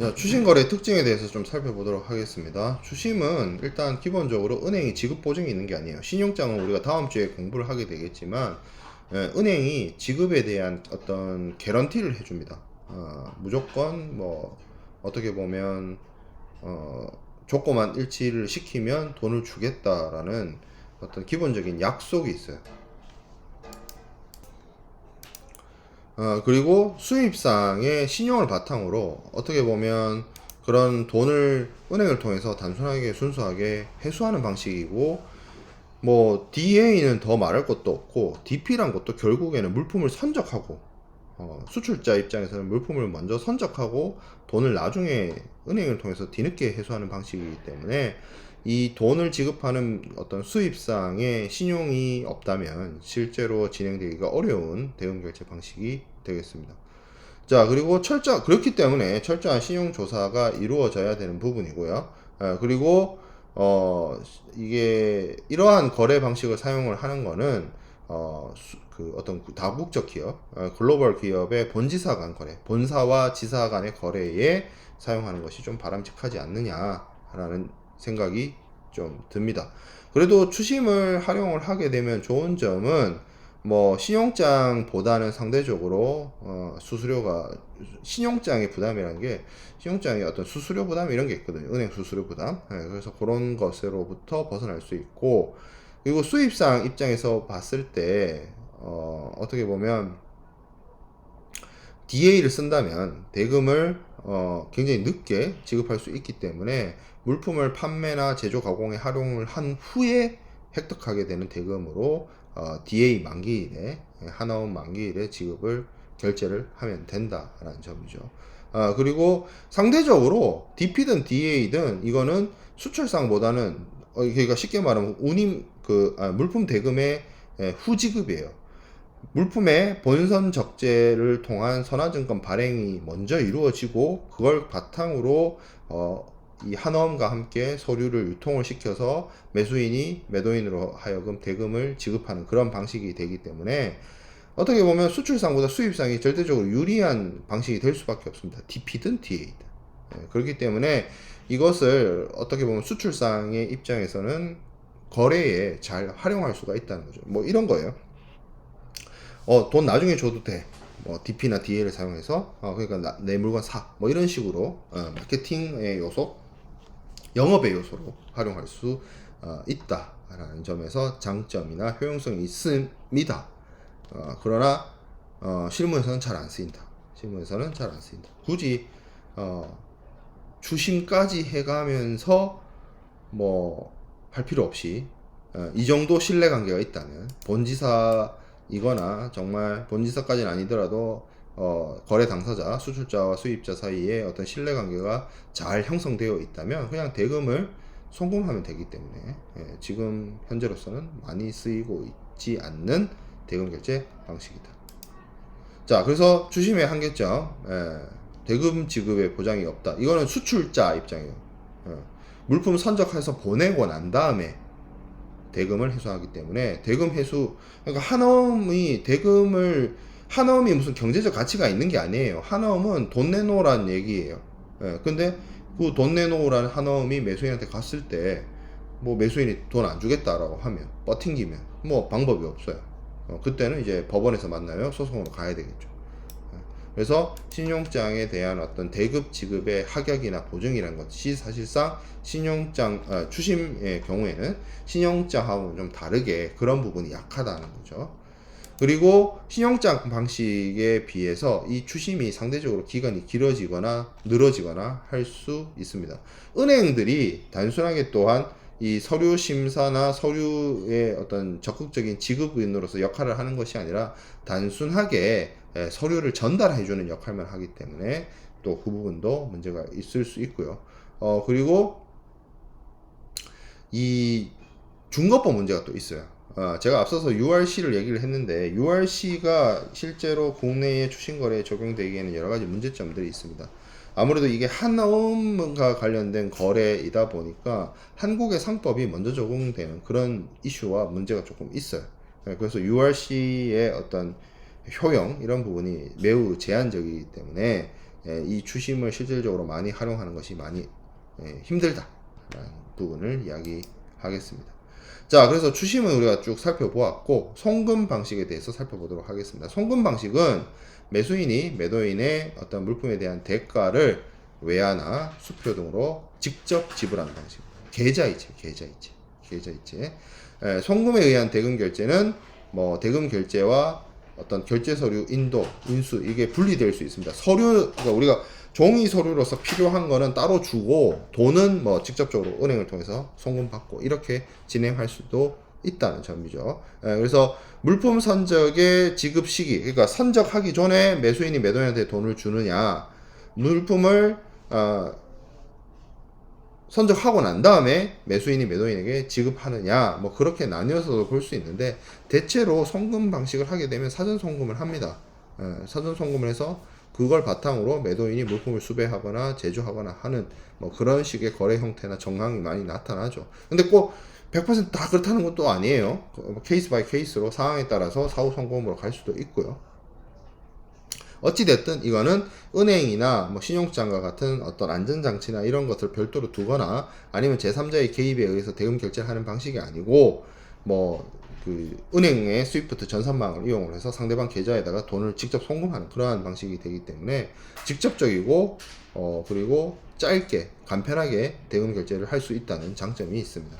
자, 추심거래 특징에 대해서 좀 살펴보도록 하겠습니다. 추심은 일단 기본적으로 은행이 지급 보증이 있는 게 아니에요. 신용장은 우리가 다음 주에 공부를 하게 되겠지만, 은행이 지급에 대한 어떤 개런티를 해줍니다. 무조건 뭐 어떻게 보면 조건만 일치를 시키면 돈을 주겠다라는 어떤 기본적인 약속이 있어요. 그리고 수입상의 신용을 바탕으로 어떻게 보면 그런 돈을 은행을 통해서 단순하게 순수하게 회수하는 방식이고, 뭐 DA는 더 말할 것도 없고 DP란 것도 결국에는 물품을 선적하고, 수출자 입장에서는 물품을 먼저 선적하고 돈을 나중에 은행을 통해서 뒤늦게 회수하는 방식이기 때문에 이 돈을 지급하는 어떤 수입상의 신용이 없다면 실제로 진행되기가 어려운 대금결제 방식이 되겠습니다. 자, 그리고 그렇기 때문에 철저한 신용조사가 이루어져야 되는 부분이고요. 그리고, 이게, 이러한 거래 방식을 사용을 하는 거는, 그 어떤 다국적 기업, 글로벌 기업의 본지사 간 거래, 본사와 지사 간의 거래에 사용하는 것이 좀 바람직하지 않느냐라는 생각이 좀 듭니다. 그래도 추심을 활용을 하게 되면 좋은 점은, 뭐 신용장보다는 상대적으로 수수료가, 신용장의 부담이라는 게, 신용장의 어떤 수수료 부담 이런 게 있거든요. 은행 수수료 부담. 그래서 그런 것으로부터 벗어날 수 있고, 그리고 수입상 입장에서 봤을 때 어떻게 보면 DA를 쓴다면 대금을 굉장히 늦게 지급할 수 있기 때문에 물품을 판매나 제조 가공에 활용을 한 후에 획득하게 되는 대금으로 DA 만기일에, 하나원 만기일에 지급을 결제를 하면 된다라는 점이죠. 그리고 상대적으로 DP든 DA든 이거는 수출상보다는, 그러니까 쉽게 말하면 물품 대금의 후지급이에요. 물품의 본선 적재를 통한 선화증권 발행이 먼저 이루어지고, 그걸 바탕으로 이 한어음과 함께 서류를 유통을 시켜서 매수인이 매도인으로 하여금 대금을 지급하는 그런 방식이 되기 때문에 어떻게 보면 수출상보다 수입상이 절대적으로 유리한 방식이 될 수밖에 없습니다. DP든 DA든. 그렇기 때문에 이것을 어떻게 보면 수출상의 입장에서는 거래에 잘 활용할 수가 있다는 거죠. 뭐 이런 거예요. 돈 나중에 줘도 돼. 뭐 DP나 DA를 사용해서, 그러니까 내 물건 사. 뭐 이런 식으로 마케팅의 요소, 영업의 요소로 활용할 수 있다라는 점에서 장점이나 효용성이 있습니다. 그러나 실무에서는 잘 안 쓰인다. 실무에서는 잘 안 쓰인다. 굳이 추심까지 해가면서 뭐 할 필요 없이, 이 정도 신뢰관계가 있다면, 본지사이거나 정말 본지사까지는 아니더라도 거래 당사자, 수출자와 수입자 사이에 어떤 신뢰관계가 잘 형성되어 있다면 그냥 대금을 송금하면 되기 때문에, 지금 현재로서는 많이 쓰이고 있지 않는 대금 결제 방식이다. 자, 그래서 추심의 한계점, 대금 지급의 보장이 없다. 이거는 수출자 입장이에요. 물품 선적해서 보내고 난 다음에 대금을 회수하기 때문에, 대금 회수, 그러니까 한어음이 무슨 경제적 가치가 있는 게 아니에요. 한어음은 돈 내놓으라는 얘기예요. 근데 그 돈 내놓으라는 한어음이 매수인한테 갔을 때, 뭐 매수인이 돈 안 주겠다라고 하면, 버팅기면 뭐 방법이 없어요. 그때는 이제 법원에서 만나면 소송으로 가야 되겠죠. 그래서 신용장에 대한 어떤 대급 지급의 하격이나 보증이라는 것이 사실상 추심의 경우에는 신용장하고는 좀 다르게 그런 부분이 약하다는 거죠. 그리고 신용장 방식에 비해서 이 추심이 상대적으로 기간이 길어지거나 늘어지거나 할 수 있습니다. 은행들이 단순하게 또한 이 서류 심사나 서류의 어떤 적극적인 지급인으로서 역할을 하는 것이 아니라 단순하게 서류를 전달해주는 역할만 하기 때문에 또 그 부분도 문제가 있을 수 있고요. 그리고 이 중거법 문제가 또 있어요. 제가 앞서서 URC를 얘기를 했는데, URC가 실제로 국내의 추심거래에 적용되기에는 여러 가지 문제점들이 있습니다. 아무래도 이게 한어음과 관련된 거래이다 보니까 한국의 상법이 먼저 적용되는 그런 이슈와 문제가 조금 있어요. 그래서 URC의 어떤 효용, 이런 부분이 매우 제한적이기 때문에 이 추심을 실질적으로 많이 활용하는 것이 많이 힘들다라는 부분을 이야기하겠습니다. 자, 그래서 추심은 우리가 쭉 살펴보았고 송금 방식에 대해서 살펴보도록 하겠습니다. 송금 방식은 매수인이 매도인의 어떤 물품에 대한 대가를 외화나 수표 등으로 직접 지불하는 방식입니다. 계좌이체. 송금에 의한 대금 결제는 뭐 대금 결제와 어떤 결제 서류 인도, 인수 이게 분리될 수 있습니다. 서류, 그러니까 우리가 종이 서류로서 필요한 거는 따로 주고 돈은 뭐 직접적으로 은행을 통해서 송금 받고 이렇게 진행할 수도 있다는 점이죠. 그래서 물품 선적의 지급 시기, 그러니까 선적하기 전에 매수인이 매도인한테 돈을 주느냐, 물품을 선적하고 난 다음에 매수인이 매도인에게 지급하느냐, 뭐 그렇게 나뉘어서도 볼 수 있는데 대체로 송금 방식을 하게 되면 사전 송금을 합니다. 사전 송금을 해서 그걸 바탕으로 매도인이 물품을 수배하거나 제조하거나 하는 뭐 그런 식의 거래 형태나 정황이 많이 나타나죠. 근데 꼭 100%다 그렇다는 것도 아니에요. 케이스 바이 케이스로 상황에 따라서 사후 송금으로 갈 수도 있고요. 어찌됐든 이거는 은행이나 뭐 신용장과 같은 어떤 안전장치나 이런 것을 별도로 두거나 아니면 제3자의 개입에 의해서 대금 결제를 하는 방식이 아니고 뭐 그 은행의 스위프트 전산망을 이용을 해서 상대방 계좌에다가 돈을 직접 송금하는 그러한 방식이 되기 때문에 직접적이고 그리고 짧게 간편하게 대금 결제를 할 수 있다는 장점이 있습니다.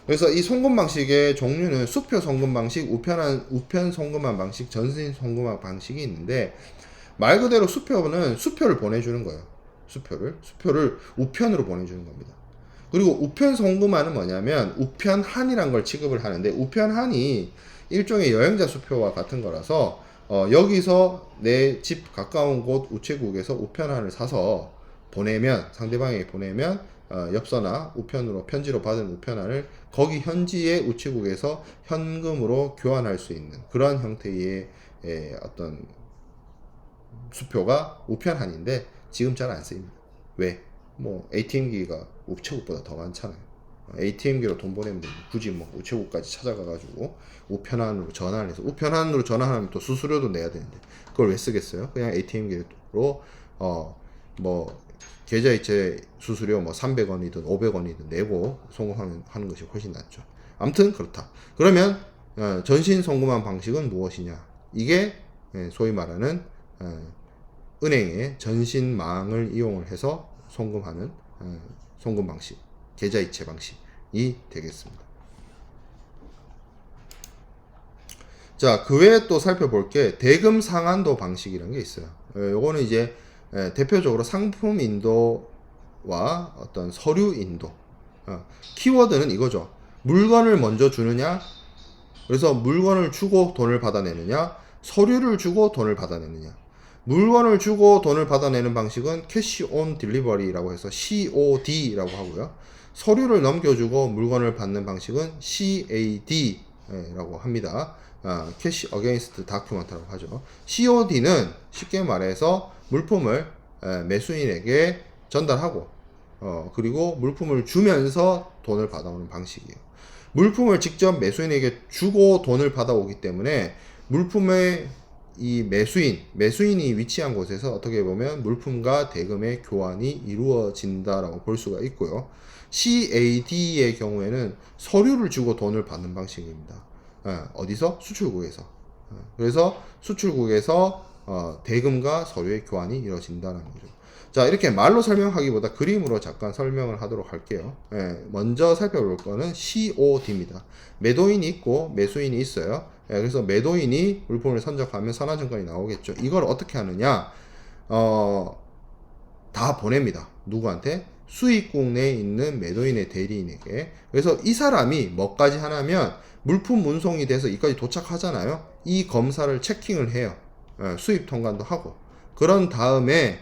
그래서 이 송금 방식의 종류는 수표 송금 방식, 우편 송금한 방식, 전신 송금한 방식이 있는데 말 그대로 수표는 수표를 보내주는 거예요. 수표를 우편으로 보내주는 겁니다. 그리고 우편 송금한은 뭐냐면 우편한이란 걸 취급을 하는데 우편한이 일종의 여행자 수표와 같은 거라서 여기서 내 집 가까운 곳 우체국에서 우편한을 사서 보내면 상대방에게 보내면 엽서나 우편으로 편지로 받은 우편한을 거기 현지의 우체국에서 현금으로 교환할 수 있는 그러한 형태의 어떤 수표가 우편한인데 지금 잘 안 쓰입니다. 왜? 뭐 ATM기가 우체국보다 더 많잖아요. ATM기로 돈 보내면 굳이 뭐 우체국까지 찾아가가지고 우편한으로 전화를 해서 우편한으로 전화하면 또 수수료도 내야 되는데 그걸 왜 쓰겠어요? 그냥 ATM기로 뭐 계좌이체 수수료 뭐 300원이든 500원이든 내고 송금하는 것이 훨씬 낫죠. 아무튼 그렇다. 그러면 전신 송금한 방식은 무엇이냐? 이게 소위 말하는 은행의 전신망을 이용을 해서 송금하는 송금 방식, 계좌이체 방식이 되겠습니다. 자, 그 외에 또 살펴볼 게 대금 상한도 방식이라는 게 있어요. 요거는 이제 대표적으로 상품 인도와 어떤 서류 인도. 키워드는 이거죠. 물건을 먼저 주느냐, 그래서 물건을 주고 돈을 받아내느냐, 서류를 주고 돈을 받아내느냐. 물건을 주고 돈을 받아내는 방식은 캐시 온 딜리버리라고 해서 COD라고 하고요. 서류를 넘겨주고 물건을 받는 방식은 CAD라고 합니다. 캐시 어게인스트 다큐먼트라고 하죠. COD는 쉽게 말해서 물품을 매수인에게 전달하고 그리고 물품을 주면서 돈을 받아오는 방식이에요. 물품을 직접 매수인에게 주고 돈을 받아오기 때문에 물품의 이 매수인이 위치한 곳에서 어떻게 보면 물품과 대금의 교환이 이루어진다라고 볼 수가 있고요. CAD의 경우에는 서류를 주고 돈을 받는 방식입니다. 어디서? 수출국에서. 그래서 수출국에서 대금과 서류의 교환이 이루어진다는 거죠. 자, 이렇게 말로 설명하기보다 그림으로 잠깐 설명을 하도록 할게요. 먼저 살펴볼 거는 COD입니다. 매도인이 있고 매수인이 있어요. 그래서 매도인이 물품을 선적하면 선화증권이 나오겠죠. 이걸 어떻게 하느냐? 다 보냅니다. 누구한테? 수입국 내에 있는 매도인의 대리인에게. 그래서 이 사람이 뭐까지 하냐면 물품 운송이 돼서 이까지 도착하잖아요. 이 검사를 체킹을 해요. 수입 통관도 하고. 그런 다음에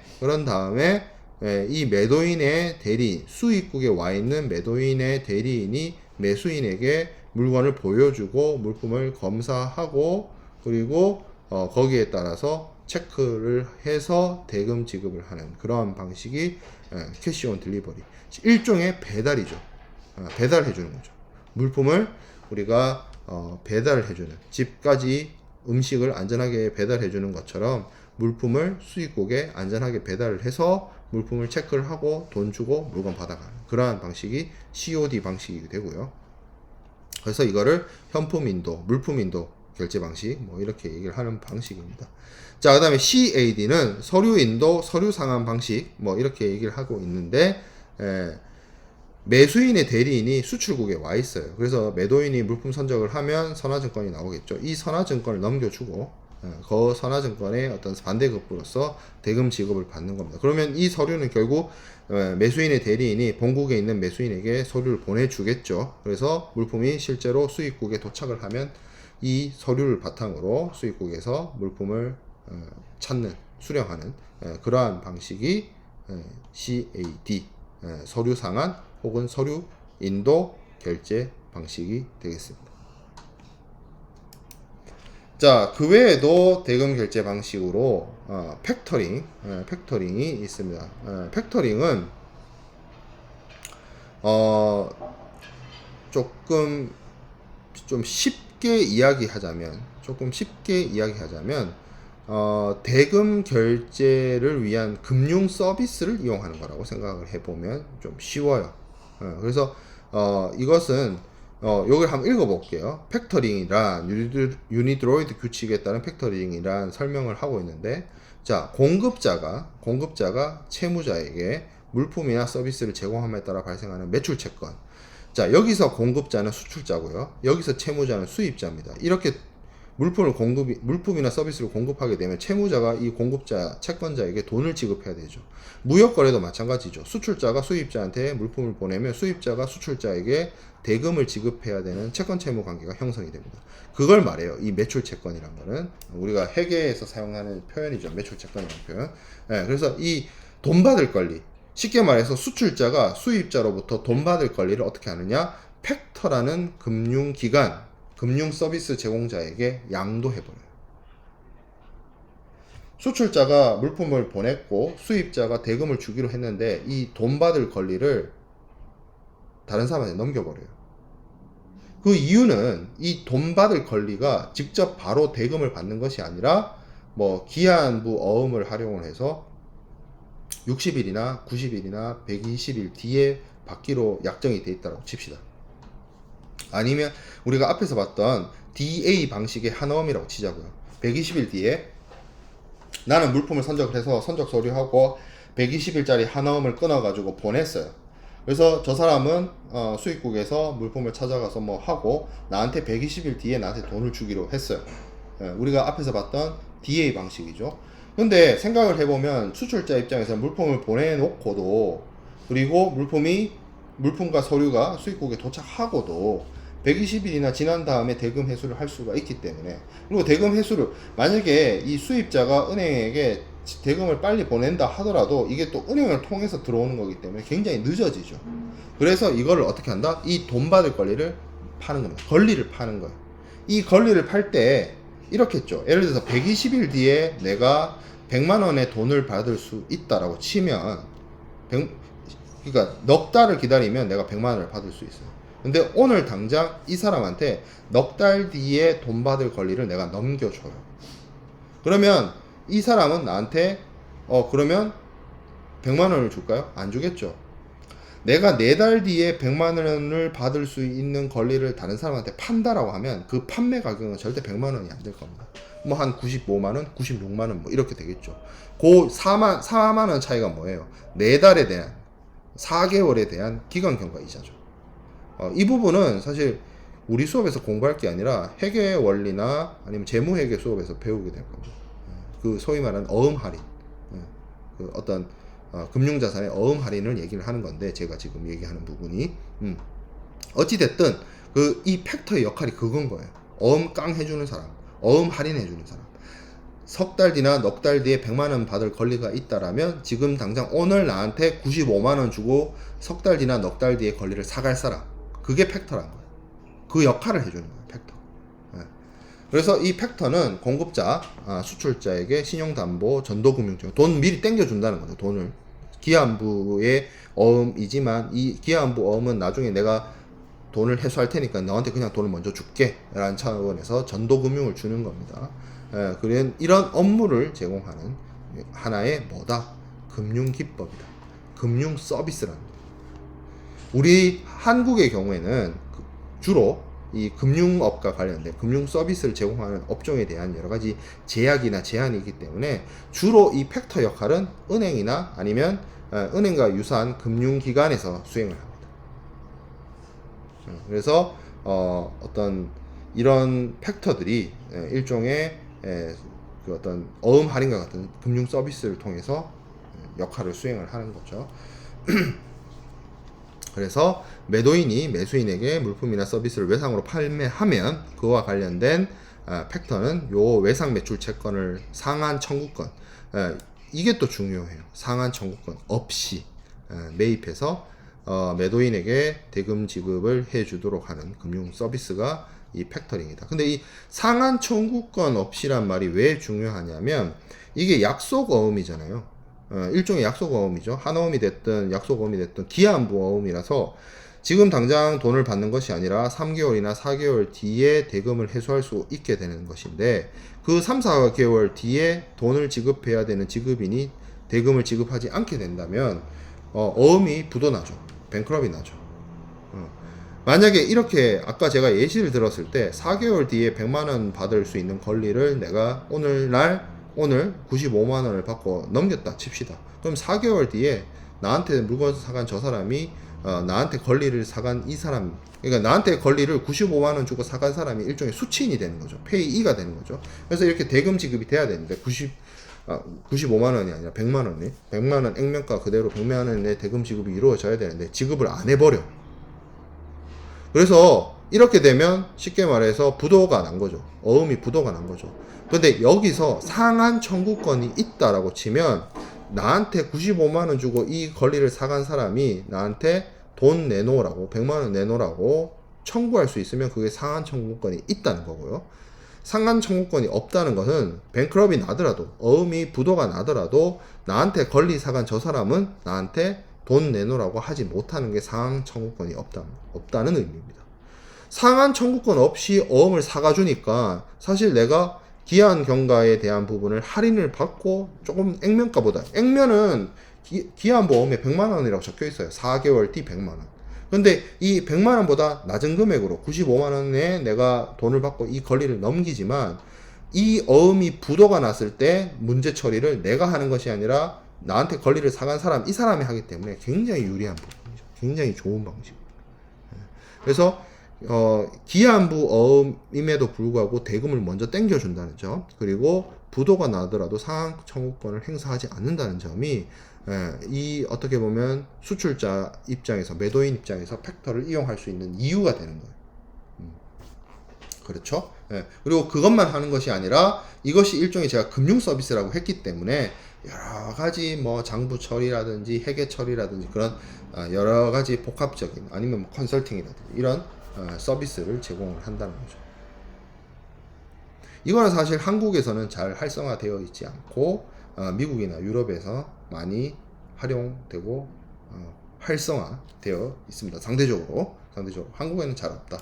이 매도인의 대리인, 수입국에 와 있는 매도인의 대리인이 매수인에게 물건을 보여주고 물품을 검사하고 그리고 거기에 따라서 체크를 해서 대금 지급을 하는 그러한 방식이 캐시 온 딜리버리. 일종의 배달이죠. 배달해 주는 거죠. 물품을 우리가 배달을 해주는, 집까지 음식을 안전하게 배달해 주는 것처럼 물품을 수입국에 안전하게 배달을 해서 물품을 체크를 하고 돈 주고 물건 받아가는 그러한 방식이 COD 방식이 되고요. 그래서 이거를 현품 인도, 물품 인도 결제 방식 뭐 이렇게 얘기를 하는 방식입니다. 자, 그다음에 CAD는 서류 인도, 서류 상환 방식 뭐 이렇게 얘기를 하고 있는데 매수인의 대리인이 수출국에 와 있어요. 그래서 매도인이 물품 선적을 하면 선화증권이 나오겠죠. 이 선화증권을 넘겨주고 그 선화증권의 어떤 반대급부로서 대금 지급을 받는 겁니다. 그러면 이 서류는 결국 매수인의 대리인이 본국에 있는 매수인에게 서류를 보내주겠죠. 그래서 물품이 실제로 수입국에 도착을 하면 이 서류를 바탕으로 수입국에서 물품을 찾는, 수령하는 그러한 방식이 CAD, 서류 상환 혹은 서류 인도 결제 방식이 되겠습니다. 자, 그 외에도 대금 결제 방식으로 팩터링이 있습니다. 팩터링은 조금 좀 쉽게 이야기하자면 대금 결제를 위한 금융 서비스를 이용하는 거라고 생각을 해보면 좀 쉬워요. 그래서 이것은 여기를 한번 읽어볼게요. 팩터링이란 유니드로이드 규칙에 따른 팩터링이란 설명을 하고 있는데, 자, 공급자가 채무자에게 물품이나 서비스를 제공함에 따라 발생하는 매출 채권. 자, 여기서 공급자는 수출자고요. 여기서 채무자는 수입자입니다. 이렇게 물품이나 서비스를 공급하게 되면 채무자가 이 공급자, 채권자에게 돈을 지급해야 되죠. 무역거래도 마찬가지죠. 수출자가 수입자한테 물품을 보내면 수입자가 수출자에게 대금을 지급해야 되는 채권 채무 관계가 형성이 됩니다. 그걸 말해요. 이 매출 채권이란 거는 우리가 회계에서 사용하는 표현이죠. 매출 채권이라는 표현. 그래서 이 돈 받을 권리, 쉽게 말해서 수출자가 수입자로부터 돈 받을 권리를 어떻게 하느냐? 팩터라는 금융기관, 금융 서비스 제공자에게 양도해버려요. 수출자가 물품을 보냈고 수입자가 대금을 주기로 했는데 이 돈 받을 권리를 다른 사람한테 넘겨버려요. 그 이유는 이 돈 받을 권리가 직접 바로 대금을 받는 것이 아니라 뭐 기한부 어음을 활용을 해서 60일이나 90일이나 120일 뒤에 받기로 약정이 돼 있다고 칩시다. 아니면 우리가 앞에서 봤던 DA 방식의 한어음이라고 치자고요. 120일 뒤에 나는 물품을 선적을 해서 선적 서류하고 120일짜리 한어음을 끊어가지고 보냈어요. 그래서 저 사람은 수입국에서 물품을 찾아가서 뭐 하고 나한테 120일 뒤에 나한테 돈을 주기로 했어요. 우리가 앞에서 봤던 DA 방식이죠. 근데 생각을 해보면 수출자 입장에서 물품을 보내놓고도 그리고 물품과 서류가 수입국에 도착하고도 120일이나 지난 다음에 대금 회수를 할 수가 있기 때문에, 그리고 대금 회수를 만약에 이 수입자가 은행에게 대금을 빨리 보낸다 하더라도 이게 또 은행을 통해서 들어오는 거기 때문에 굉장히 늦어지죠. 그래서 이거를 어떻게 한다? 이 돈 받을 권리를 파는 겁니다. 권리를 파는 거예요. 이 권리를 팔 때 이렇게 했죠. 예를 들어서 120일 뒤에 내가 100만 원의 돈을 받을 수 있다라고 치면 그러니까 넉 달을 기다리면 내가 100만 원을 받을 수 있어요. 근데 오늘 당장 이 사람한테 넉 달 뒤에 돈 받을 권리를 내가 넘겨줘요. 그러면 이 사람은 나한테 그러면 100만 원을 줄까요? 안 주겠죠. 내가 4달 뒤에 100만 원을 받을 수 있는 권리를 다른 사람한테 판다라고 하면 그 판매 가격은 절대 100만 원이 안 될 겁니다. 뭐 한 95만 원, 96만 원 뭐 이렇게 되겠죠. 그 4만 원 차이가 뭐예요? 4달에 대한 4개월에 대한 기간 경과 이자죠. 이 부분은 사실 우리 수업에서 공부할 게 아니라 회계 원리나 아니면 재무회계 수업에서 배우게 될 겁니다. 그 소위 말하는 어음 할인, 그 어떤 금융자산의 어음 할인을 얘기를 하는 건데 제가 지금 얘기하는 부분이 어찌 됐든 그 이 팩터의 역할이 그건 거예요. 어음 깡 해주는 사람, 어음 할인 해주는 사람. 석 달 뒤나 넉 달 뒤에 100만 원 받을 권리가 있다라면 지금 당장 오늘 나한테 95만 원 주고 석 달 뒤나 넉 달 뒤에 권리를 사갈 사람. 그게 팩터란 거예요. 그 역할을 해주는 거예요. 팩터. 그래서 이 팩터는 공급자, 수출자에게 신용담보, 전도금융증, 돈 미리 땡겨준다는 거죠. 돈을. 기한부의 어음이지만 이 기한부 어음은 나중에 내가 돈을 회수할 테니까 너한테 그냥 돈을 먼저 줄게 라는 차원에서 전도금융을 주는 겁니다. 그런 이런 업무를 제공하는 하나의 뭐다? 금융 기법이다. 금융 서비스라는 거예요. 우리 한국의 경우에는 주로 이 금융업과 관련된 금융 서비스를 제공하는 업종에 대한 여러 가지 제약이나 제한이 있기 때문에 주로 이 팩터 역할은 은행이나 아니면 은행과 유사한 금융기관에서 수행을 합니다. 그래서 어떤 이런 팩터들이 일종의 그 어떤 어음 할인과 같은 금융 서비스를 통해서 역할을 수행을 하는 거죠. 그래서 매도인이 매수인에게 물품이나 서비스를 외상으로 판매하면 그와 관련된 팩터는 요 외상 매출 채권을 상한 청구권, 이게 또 중요해요. 상한 청구권 없이 매입해서 매도인에게 대금 지급을 해주도록 하는 금융 서비스가 이 팩터링이다. 근데 이 상한 청구권 없이란 말이 왜 중요하냐면 이게 약속어음이잖아요. 일종의 약속어음이죠. 한어음이 됐든 약속어음이 됐든 기한부어음이라서 지금 당장 돈을 받는 것이 아니라 3개월이나 4개월 뒤에 대금을 회수할 수 있게 되는 것인데 그 3, 4개월 뒤에 돈을 지급해야 되는 지급인이 대금을 지급하지 않게 된다면 어음이 부도나죠. 뱅크럽이 나죠. 만약에 이렇게 아까 제가 예시를 들었을 때 4개월 뒤에 100만원 받을 수 있는 권리를 내가 오늘 95만원을 받고 넘겼다 칩시다. 그럼 4개월 뒤에 나한테 물건 사간 저 사람이 나한테 권리를 사간 이 사람, 그러니까 나한테 권리를 95만원 주고 사간 사람이 일종의 수취인이 되는 거죠. 페이이가 되는 거죠. 그래서 이렇게 대금 지급이 돼야 되는데 95만원이 아니라 100만원이 100만원 액면가 그대로 100만원의 대금 지급이 이루어져야 되는데 지급을 안 해버려. 그래서 이렇게 되면 쉽게 말해서 부도가 난 거죠. 어음이 부도가 난 거죠. 근데 여기서 상한 청구권이 있다라고 치면 나한테 95만원 주고 이 권리를 사간 사람이 나한테 돈 내놓으라고 100만원 내놓으라고 청구할 수 있으면 그게 상한 청구권이 있다는 거고요. 상한 청구권이 없다는 것은 뱅크럽이 나더라도 어음이 부도가 나더라도 나한테 권리 사간 저 사람은 나한테 돈 내놓으라고 하지 못하는 게 상한 청구권이 없다는 의미입니다. 상한 청구권 없이 어음을 사가주니까 사실 내가 기한 경과에 대한 부분을 할인을 받고 조금 액면가보다 액면은 기한 보험에 100만원이라고 적혀 있어요. 4개월 뒤 100만원. 근데 이 100만원보다 낮은 금액으로 95만원에 내가 돈을 받고 이 권리를 넘기지만 이 어음이 부도가 났을 때 문제 처리를 내가 하는 것이 아니라 나한테 권리를 사간 사람, 이 사람이 하기 때문에 굉장히 유리한 부분이죠. 굉장히 좋은 방식입니다. 그래서 기한부 어음임에도 불구하고 대금을 먼저 땡겨준다는 점, 그리고 부도가 나더라도 상한 청구권을 행사하지 않는다는 점이 이 어떻게 보면 수출자 입장에서, 매도인 입장에서 팩터를 이용할 수 있는 이유가 되는 거예요. 그렇죠? 그리고 그것만 하는 것이 아니라 이것이 일종의 제가 금융 서비스라고 했기 때문에 여러 가지 뭐 장부 처리라든지 회계 처리라든지 그런 여러 가지 복합적인 아니면 뭐 컨설팅이라든지 이런 서비스를 제공을 한다는 거죠. 이거는 사실 한국에서는 잘 활성화되어 있지 않고 미국이나 유럽에서 많이 활용되고 활성화되어 있습니다. 상대적으로 한국에는 잘 없다.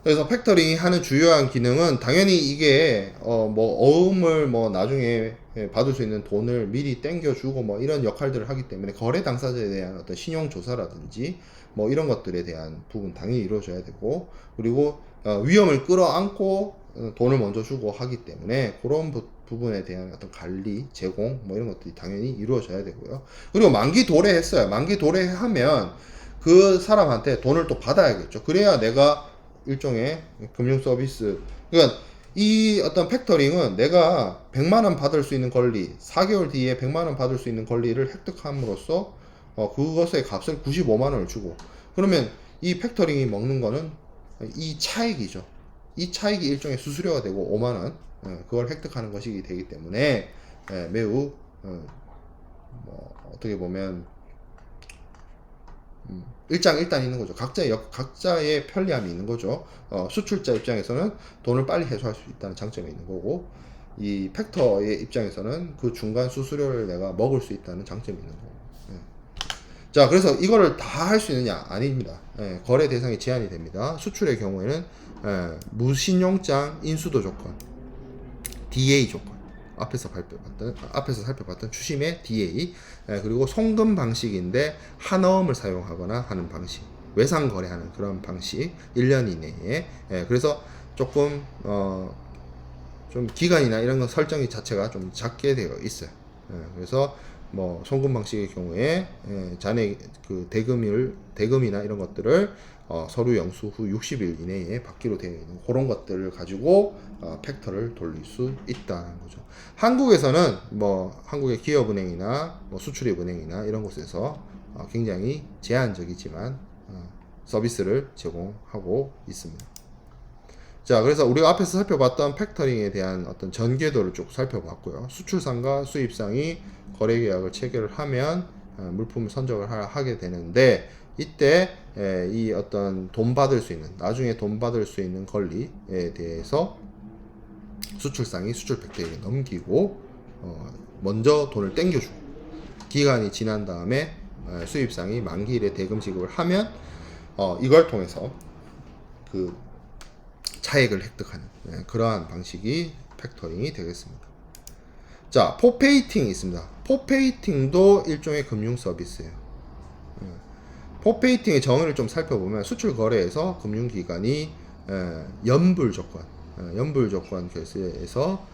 그래서 팩터링이 하는 주요한 기능은 당연히 이게 뭐 어음을 뭐 나중에 받을 수 있는 돈을 미리 땡겨주고 뭐 이런 역할들을 하기 때문에 거래 당사자에 대한 어떤 신용 조사라든지 뭐 이런 것들에 대한 부분 당연히 이루어져야 되고, 그리고 위험을 끌어안고 돈을 먼저 주고 하기 때문에 그런 부분에 대한 어떤 관리, 제공 뭐 이런 것들이 당연히 이루어져야 되고요. 그리고 만기 도래했어요. 만기 도래하면 그 사람한테 돈을 또 받아야겠죠. 그래야 내가 일종의 금융 서비스, 그러니까 이 어떤 팩터링은 내가 100만원 받을 수 있는 권리, 4개월 뒤에 100만원 받을 수 있는 권리를 획득함으로써 그것의 값을 95만원을 주고, 그러면 이 팩터링이 먹는 거는 이 차익이죠. 이 차익이 일종의 수수료가 되고 5만원 그걸 획득하는 것이 되기 때문에 매우 뭐 어떻게 보면 일장일단 있는 거죠. 각자의 편리함이 있는 거죠. 수출자 입장에서는 돈을 빨리 회수할 수 있다는 장점이 있는 거고, 이 팩터의 입장에서는 그 중간 수수료를 내가 먹을 수 있다는 장점이 있는 거고. 자, 그래서 이거를 다 할 수 있느냐? 아닙니다. 거래 대상이 제한이 됩니다. 수출의 경우에는 무신용장 인수도 조건, DA 조건. 앞에서 살펴봤던 추심의 DA. 그리고 송금 방식인데 한어음을 사용하거나 하는 방식. 외상 거래하는 그런 방식. 1년 이내에. 그래서 조금 좀 기간이나 이런 거 설정이 자체가 좀 작게 되어 있어요. 그래서 뭐 송금 방식의 경우에 잔액 그 대금이나 이런 것들을 서류 영수 후 60일 이내에 받기로 되어 있는 그런 것들을 가지고 팩터를 돌릴 수 있다는 거죠. 한국에서는 뭐 한국의 기업은행이나 뭐 수출입은행이나 이런 곳에서 굉장히 제한적이지만 서비스를 제공하고 있습니다. 자, 그래서 우리가 앞에서 살펴봤던 팩터링에 대한 어떤 전개도를 쭉 살펴봤고요. 수출상과 수입상이 거래계약을 체결을 하면 물품을 선적을 하게 되는데, 이때 이 어떤 돈 받을 수 있는, 나중에 돈 받을 수 있는 권리에 대해서 수출상이 수출 팩터링에 넘기고 먼저 돈을 땡겨주고, 기간이 지난 다음에 수입상이 만기일에 대금 지급을 하면 이걸 통해서 그 차액을 획득하는 그러한 방식이 팩터링이 되겠습니다. 자, 포페이팅이 있습니다. 포페이팅도 일종의 금융 서비스예요. 포페이팅의 정의를 좀 살펴보면 수출 거래에서 금융기관이 연불 조건 결제에서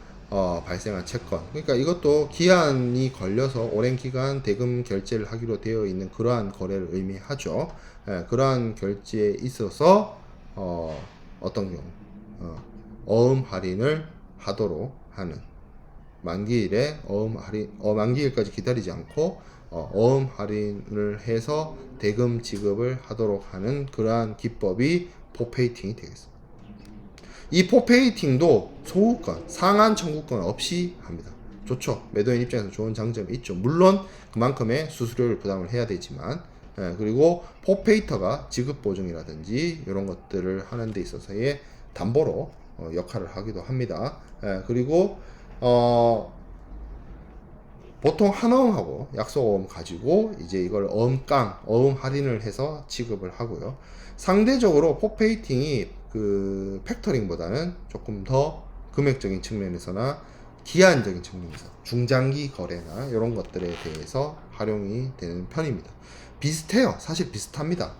발생한 채권, 그러니까 이것도 기한이 걸려서 오랜 기간 대금 결제를 하기로 되어 있는 그러한 거래를 의미하죠. 그러한 결제에 있어서 어떤 경우 어음 할인을 하도록 하는, 만기일에 만기일까지 기다리지 않고 어음 할인을 해서 대금 지급을 하도록 하는 그러한 기법이 포페이팅이 되겠습니다. 이 포페이팅도 소후권, 상한 청구권 없이 합니다. 좋죠. 매도인 입장에서 좋은 장점이 있죠. 물론 그만큼의 수수료를 부담을 해야 되지만, 그리고 포페이터가 지급 보증이라든지 이런 것들을 하는 데 있어서의 담보로 역할을 하기도 합니다. 그리고 보통 한어음하고 약속어음 가지고 이제 이걸 어음 할인을 해서 지급을 하고요. 상대적으로 포페이팅이 그 팩터링보다는 조금 더 금액적인 측면에서나 기한적인 측면에서 중장기 거래나 이런 것들에 대해서 활용이 되는 편입니다. 비슷해요. 사실 비슷합니다.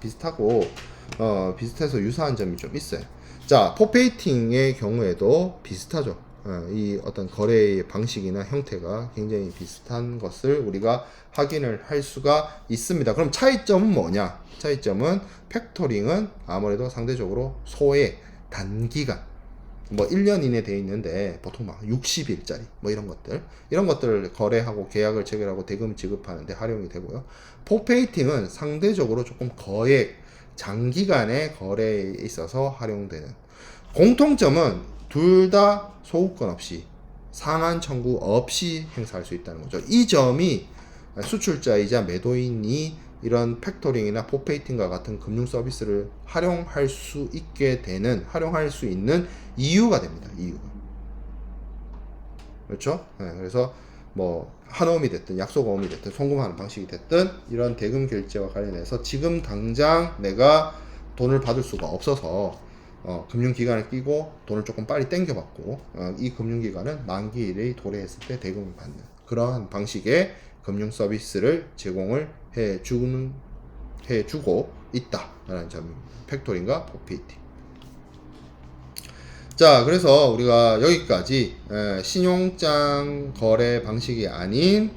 비슷해서 유사한 점이 좀 있어요. 자, 포페이팅의 경우에도 비슷하죠. 이 어떤 거래의 방식이나 형태가 굉장히 비슷한 것을 우리가 확인을 할 수가 있습니다. 그럼 차이점은 뭐냐? 차이점은 팩토링은 아무래도 상대적으로 소액, 단기간, 뭐 1년 이내 돼 있는데 보통 막 60일짜리 뭐 이런 것들을 거래하고 계약을 체결하고 대금 지급하는데 활용이 되고요. 포페이팅은 상대적으로 조금 거액, 장기간의 거래에 있어서 활용되는, 공통점은 둘 다 소후권 없이 상한 청구 없이 행사할 수 있다는 거죠. 이 점이 수출자이자 매도인이 이런 팩토링이나 포페이팅과 같은 금융 서비스를 활용할 수 있는 이유가 됩니다. 이유가. 그렇죠? 그래서 뭐 한어음이 됐든 약속어음이 됐든 송금하는 방식이 됐든 이런 대금 결제와 관련해서 지금 당장 내가 돈을 받을 수가 없어서 금융기관을 끼고 돈을 조금 빨리 땡겨받고 이 금융기관은 만기일에 도래했을 때 대금을 받는 그러한 방식의 금융 서비스를 제공을 해주고 있다라는 점입니다. 팩토링과 포페이팅. 자, 그래서 우리가 여기까지 신용장 거래 방식이 아닌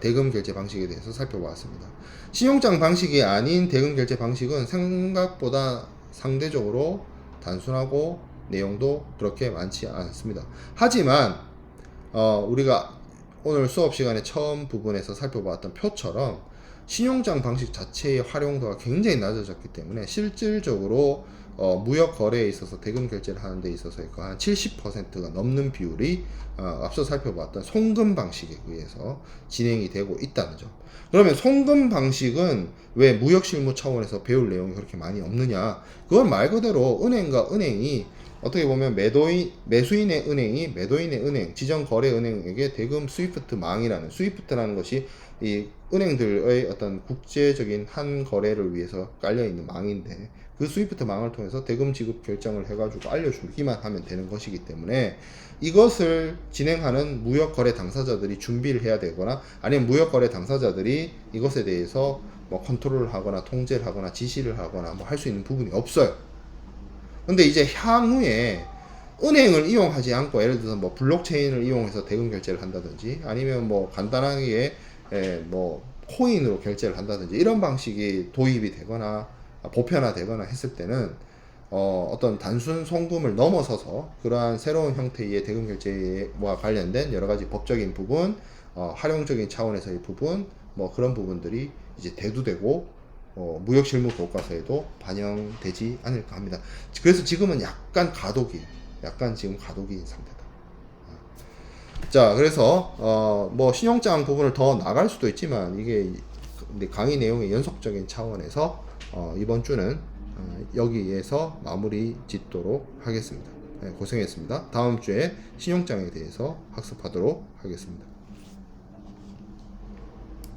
대금 결제 방식에 대해서 살펴보았습니다. 신용장 방식이 아닌 대금 결제 방식은 생각보다 상대적으로 단순하고 내용도 그렇게 많지 않습니다. 하지만 우리가 오늘 수업 시간에 처음 부분에서 살펴봤던 표처럼 신용장 방식 자체의 활용도가 굉장히 낮아졌기 때문에 실질적으로 무역 거래에 있어서 대금 결제를 하는 데 있어서 한 70%가 넘는 비율이 앞서 살펴봤던 송금 방식에 의해서 진행이 되고 있다는 점. 그러면 송금 방식은 왜 무역 실무 차원에서 배울 내용이 그렇게 많이 없느냐? 그건 말 그대로 은행과 은행이 어떻게 보면 매수인의 은행이 매도인의 은행, 지정 거래 은행에게 대금 스위프트 망이라는, 스위프트라는 것이 이 은행들의 어떤 국제적인 한 거래를 위해서 깔려 있는 망인데, 그 스위프트 망을 통해서 대금 지급 결정을 해가지고 알려주기만 하면 되는 것이기 때문에, 이것을 진행하는 무역 거래 당사자들이 준비를 해야 되거나, 아니면 무역 거래 당사자들이 이것에 대해서 뭐 컨트롤을 하거나 통제를 하거나 지시를 하거나 뭐 할 수 있는 부분이 없어요. 근데 이제 향후에 은행을 이용하지 않고, 예를 들어서 뭐 블록체인을 이용해서 대금 결제를 한다든지, 아니면 뭐 간단하게 뭐 코인으로 결제를 한다든지, 이런 방식이 도입이 되거나 보편화되거나 했을 때는 어떤 단순 송금을 넘어서서 그러한 새로운 형태의 대금 결제와 관련된 여러 가지 법적인 부분, 활용적인 차원에서의 부분, 뭐 그런 부분들이 이제 대두되고 무역 실무 교과서에도 반영되지 않을까 합니다. 그래서 지금은 약간 지금 가독인 상태다. 자, 그래서 뭐 신용장 부분을 더 나갈 수도 있지만, 이게 강의 내용의 연속적인 차원에서 이번 주는 여기에서 마무리 짓도록 하겠습니다. 네, 고생했습니다. 다음 주에 신용장에 대해서 학습하도록 하겠습니다.